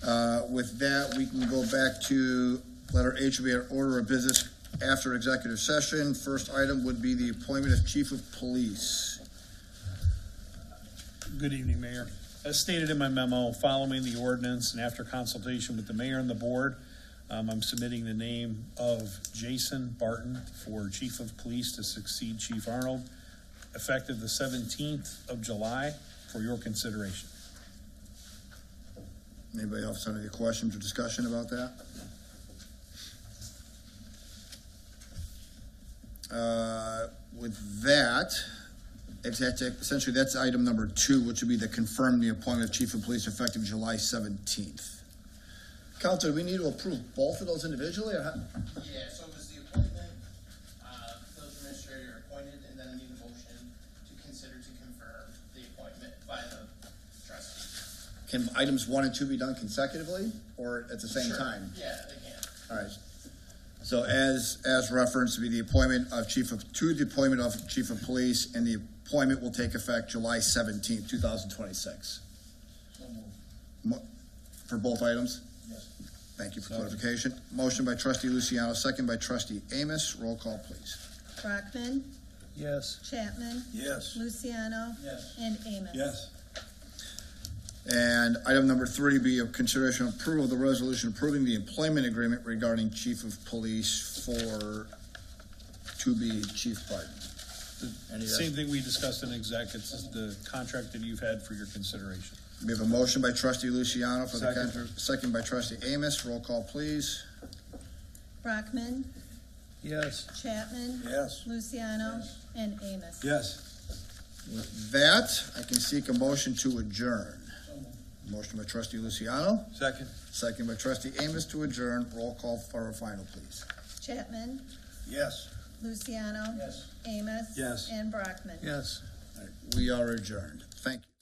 With that, we can go back to letter H, will be our order of business after executive session. First item would be the appointment of chief of police. Good evening, Mayor. As stated in my memo, following the ordinance and after consultation with the mayor and the board, I'm submitting the name of Jason Barton for chief of police to succeed Chief Arnold, effective the 17th of July, for your consideration. Anybody else have any questions or discussion about that? With that, essentially that's item number 2, which would be to confirm the appointment of chief of police effective July 17th. Counselor, do we need to approve both of those individually, or how? Yeah, so it was the appointment, village administrator appointed, and then I need a motion to consider to confirm the appointment by the trustee. Can items 1 and 2 be done consecutively or at the same Sure. time? Yeah, they can. All right. So as referenced, to be the appointment of chief of police, and the appointment will take effect July 17th, 2026. So moved. For both items? Yes. Thank you for clarification. Motion by trustee Luciano, second by trustee Amos. Roll call, please. Brockman, Yes. Chapman, Yes. Luciano, Yes. and Amos. Yes. And item number 3 be of consideration of approval of the resolution approving the employment agreement regarding chief of police for to be Chief Barton. Any Same thing we discussed in exec. It's the contract that you've had for your consideration. We have a motion by trustee Luciano for the Second. contract, second by trustee Amos. Roll call, please. Brockman, Yes. Chapman, Yes. Luciano, and Amos. Yes. With that, I can seek a motion to adjourn. Motion by trustee Luciano, Second. second by trustee Amos to adjourn. Roll call for a final, please. Chapman, Yes. Luciano, Yes. Amos. Yes. And Brockman. Yes. We are adjourned. Thank you.